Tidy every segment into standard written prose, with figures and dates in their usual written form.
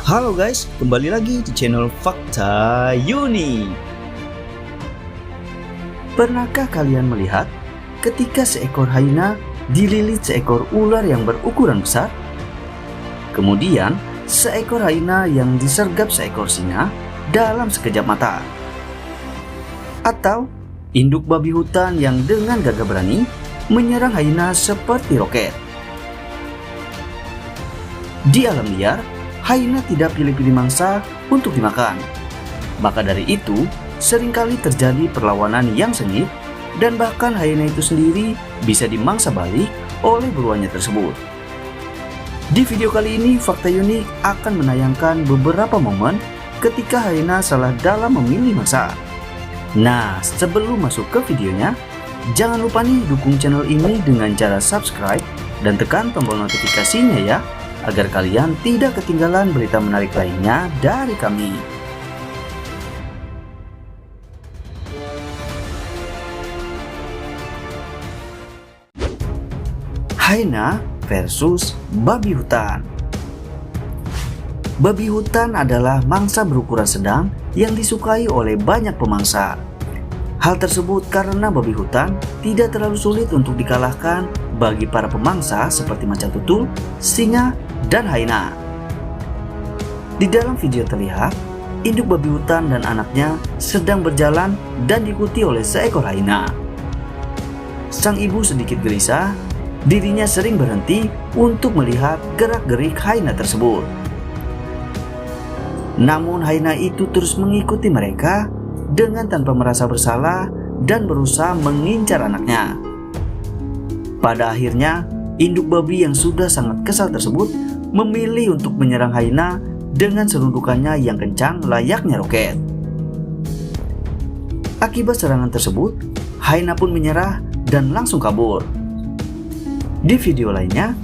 Halo guys, kembali lagi di channel Fakta Uni. Pernahkah kalian melihat ketika seekor hyena dililit seekor ular yang berukuran besar? Kemudian seekor hyena yang disergap seekor singa dalam sekejap mata? Atau induk babi hutan yang dengan gagah berani menyerang hyena seperti roket? Di alam liar, hyena tidak pilih-pilih mangsa untuk dimakan. Maka dari itu, seringkali terjadi perlawanan yang sengit dan bahkan hyena itu sendiri bisa dimangsa balik oleh buruannya tersebut. Di video kali ini, Fakta Unik akan menayangkan beberapa momen ketika hyena salah dalam memilih mangsa. Nah, sebelum masuk ke videonya, jangan lupa nih dukung channel ini dengan cara subscribe dan tekan tombol notifikasinya ya, agar kalian tidak ketinggalan berita menarik lainnya dari kami. Hyena versus babi hutan. Babi hutan adalah mangsa berukuran sedang yang disukai oleh banyak pemangsa. Hal tersebut karena babi hutan tidak terlalu sulit untuk dikalahkan bagi para pemangsa seperti macan tutul, singa, dan hyena. Di dalam video terlihat, induk babi hutan dan anaknya sedang berjalan dan diikuti oleh seekor hyena. Sang ibu sedikit gelisah, dirinya sering berhenti untuk melihat gerak-gerik hyena tersebut. Namun hyena itu terus mengikuti mereka dengan tanpa merasa bersalah dan berusaha mengincar anaknya. Pada akhirnya, induk babi yang sudah sangat kesal tersebut memilih untuk menyerang hyena dengan serundukannya yang kencang layaknya roket. Akibat serangan tersebut, hyena pun menyerah dan langsung kabur. Di video lainnya,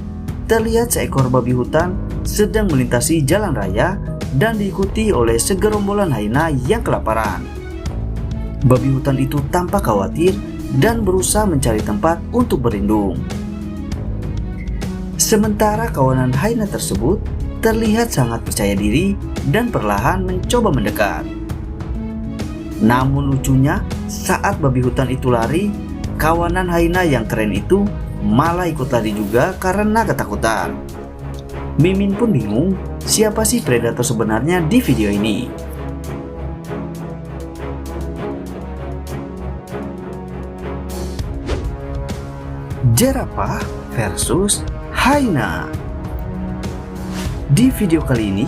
terlihat seekor babi hutan sedang melintasi jalan raya dan diikuti oleh segerombolan hyena yang kelaparan. Babi hutan itu tampak khawatir dan berusaha mencari tempat untuk berlindung. Sementara kawanan hyena tersebut terlihat sangat percaya diri dan perlahan mencoba mendekat. Namun lucunya, saat babi hutan itu lari, kawanan hyena yang keren itu malah ikut lari juga karena ketakutan. Mimin pun bingung siapa sih predator sebenarnya di video ini. Jerapah versus hyena. Di video kali ini,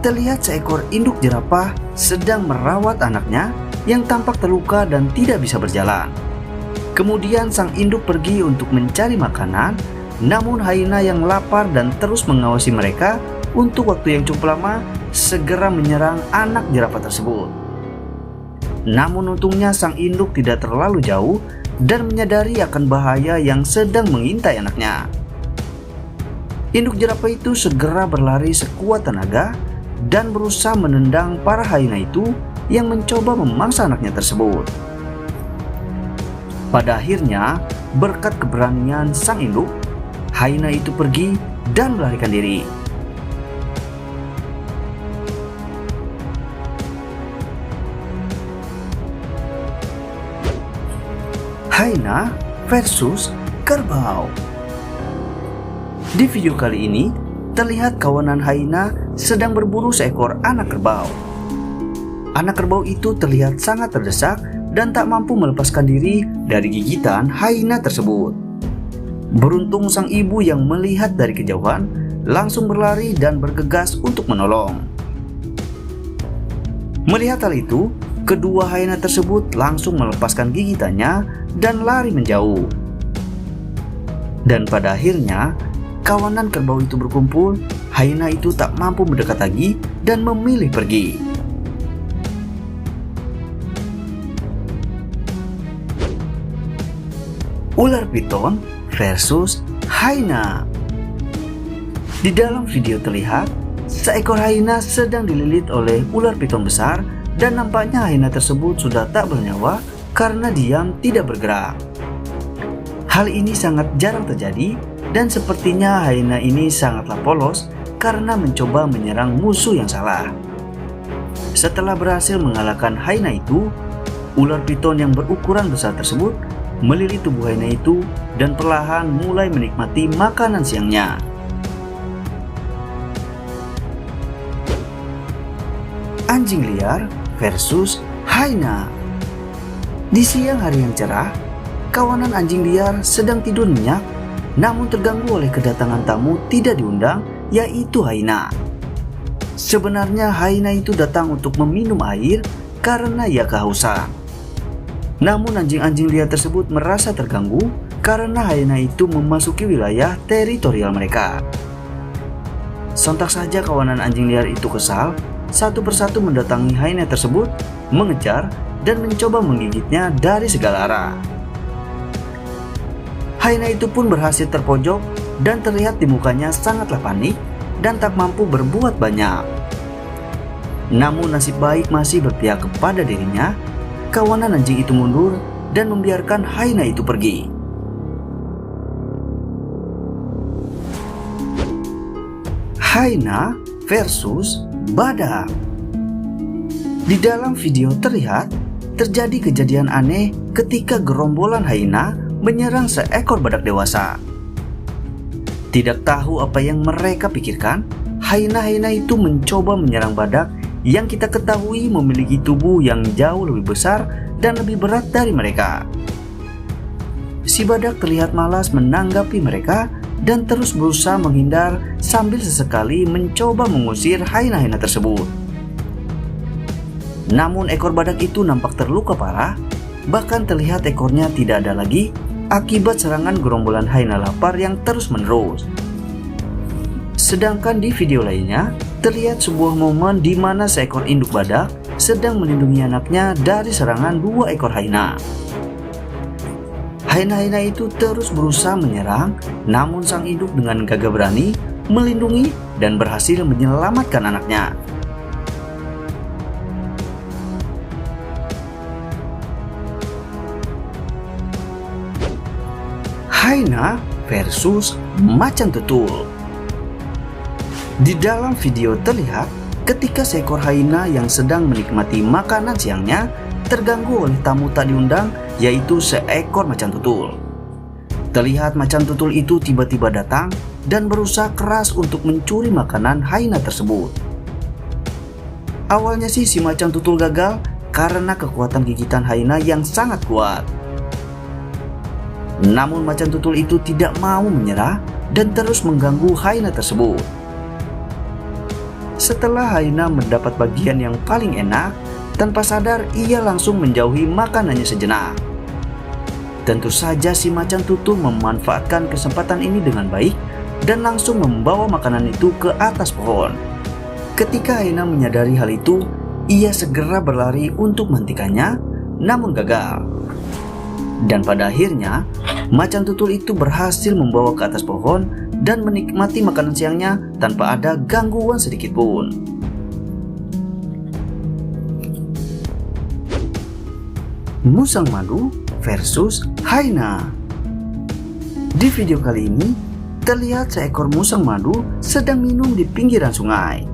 terlihat seekor induk jerapah sedang merawat anaknya yang tampak terluka dan tidak bisa berjalan. Kemudian sang induk pergi untuk mencari makanan, namun hyena yang lapar dan terus mengawasi mereka untuk waktu yang cukup lama segera menyerang anak jerapah tersebut. Namun untungnya sang induk tidak terlalu jauh dan menyadari akan bahaya yang sedang mengintai anaknya. Induk jerapah itu segera berlari sekuat tenaga dan berusaha menendang para hyena itu yang mencoba memangsa anaknya tersebut. Pada akhirnya, berkat keberanian sang induk, hyena itu pergi dan melarikan diri. Hyena versus kerbau. Di video kali ini, terlihat kawanan hyena sedang berburu seekor anak kerbau. Anak kerbau itu terlihat sangat terdesak dan tak mampu melepaskan diri dari gigitan hyena tersebut. Beruntung sang ibu yang melihat dari kejauhan langsung berlari dan bergegas untuk menolong. Melihat hal itu, kedua hyena tersebut langsung melepaskan gigitannya dan lari menjauh. Dan pada akhirnya, kawanan kerbau itu berkumpul, hyena itu tak mampu mendekat lagi dan memilih pergi. Ular piton versus hyena. Di dalam video terlihat seekor hyena sedang dililit oleh ular piton besar dan nampaknya hyena tersebut sudah tak bernyawa karena diam tidak bergerak. Hal ini sangat jarang terjadi dan sepertinya hyena ini sangatlah polos karena mencoba menyerang musuh yang salah. Setelah berhasil mengalahkan Hyena itu, ular piton yang berukuran besar tersebut melilit tubuh Hyena itu dan perlahan mulai menikmati makanan siangnya. Anjing liar versus Hyena. Di siang hari yang cerah, kawanan anjing liar sedang tidur nyenyak, namun terganggu oleh kedatangan tamu tidak diundang, yaitu Hyena. Sebenarnya Hyena itu datang untuk meminum air karena ia kehausan. Namun anjing-anjing liar tersebut merasa terganggu karena Hyena itu memasuki wilayah teritorial mereka. Sontak saja kawanan anjing liar itu kesal, satu persatu mendatangi Hyena tersebut, mengejar dan mencoba menggigitnya dari segala arah. Hyena itu pun berhasil terpojok dan terlihat di mukanya sangatlah panik dan tak mampu berbuat banyak. Namun nasib baik masih berpihak kepada dirinya. Kawanan anjing itu mundur dan membiarkan Hyena itu pergi. Hyena versus badak. Di dalam video terlihat terjadi kejadian aneh ketika gerombolan Hyena menyerang seekor badak dewasa. Tidak tahu apa yang mereka pikirkan, Hyena itu mencoba menyerang badak yang kita ketahui memiliki tubuh yang jauh lebih besar dan lebih berat dari mereka. Si badak terlihat malas menanggapi mereka dan terus berusaha menghindar sambil sesekali mencoba mengusir Hyena tersebut. Namun ekor badak itu nampak terluka parah, bahkan terlihat ekornya tidak ada lagi akibat serangan gerombolan Hyena lapar yang terus-menerus. Sedangkan di video lainnya, terlihat sebuah momen di mana seekor induk badak sedang melindungi anaknya dari serangan dua ekor Hyena. Hyena itu terus berusaha menyerang, namun sang induk dengan gagah berani melindungi dan berhasil menyelamatkan anaknya. Hyena versus macan tutul. Di dalam video terlihat ketika seekor Hyena yang sedang menikmati makanan siangnya terganggu oleh tamu tak diundang, yaitu seekor macan tutul. Terlihat macan tutul itu tiba-tiba datang dan berusaha keras untuk mencuri makanan Hyena tersebut. Awalnya sih si macan tutul gagal karena kekuatan gigitan Hyena yang sangat kuat. Namun macan tutul itu tidak mau menyerah dan terus mengganggu Hyena tersebut. Setelah Hyena mendapat bagian yang paling enak, tanpa sadar ia langsung menjauhi makanannya sejenak. Tentu saja si macan tutul memanfaatkan kesempatan ini dengan baik dan langsung membawa makanan itu ke atas pohon. Ketika Hyena menyadari hal itu, ia segera berlari untuk menghentikannya, namun gagal. Dan pada akhirnya, macan tutul itu berhasil membawa ke atas pohon dan menikmati makanan siangnya tanpa ada gangguan sedikit pun. Musang madu versus Hyena. Di video kali ini, terlihat seekor musang madu sedang minum di pinggiran sungai.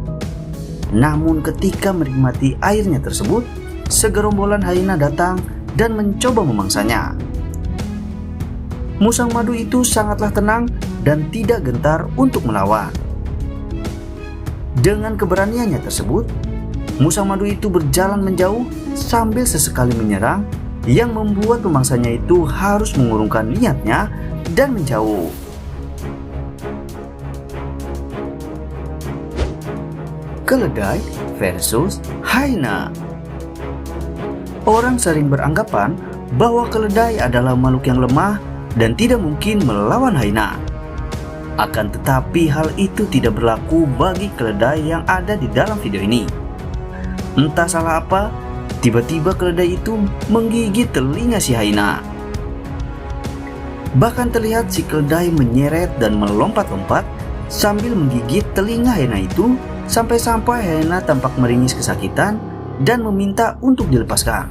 Namun ketika menikmati airnya tersebut, segerombolan Hyena datang dan mencoba memangsanya. Musang madu itu sangatlah tenang dan tidak gentar untuk melawan. Dengan keberaniannya tersebut, musang madu itu berjalan menjauh sambil sesekali menyerang, yang membuat pemangsanya itu harus mengurungkan niatnya dan menjauh. Keledai versus Hyena. Orang sering beranggapan bahwa keledai adalah makhluk yang lemah dan tidak mungkin melawan Hyena. Akan tetapi hal itu tidak berlaku bagi keledai yang ada di dalam video ini. Entah salah apa, tiba-tiba keledai itu menggigit telinga si Hyena. Bahkan terlihat si keledai menyeret dan melompat-lompat sambil menggigit telinga Hyena itu, sampai-sampai Hyena tampak meringis kesakitan dan meminta untuk dilepaskan.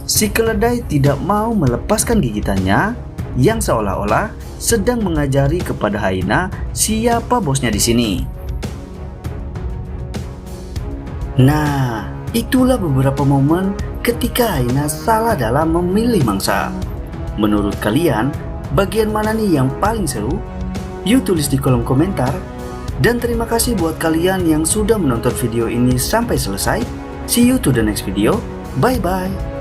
Si keledai tidak mau melepaskan gigitannya, yang seolah-olah sedang mengajari kepada Hyena siapa bosnya di sini. Nah, itulah beberapa momen ketika hyena salah dalam memilih mangsa. Menurut kalian, bagian mana nih yang paling seru? Yuk tulis di kolom komentar. Dan terima kasih buat kalian yang sudah menonton video ini sampai selesai. See you to the next video. Bye bye.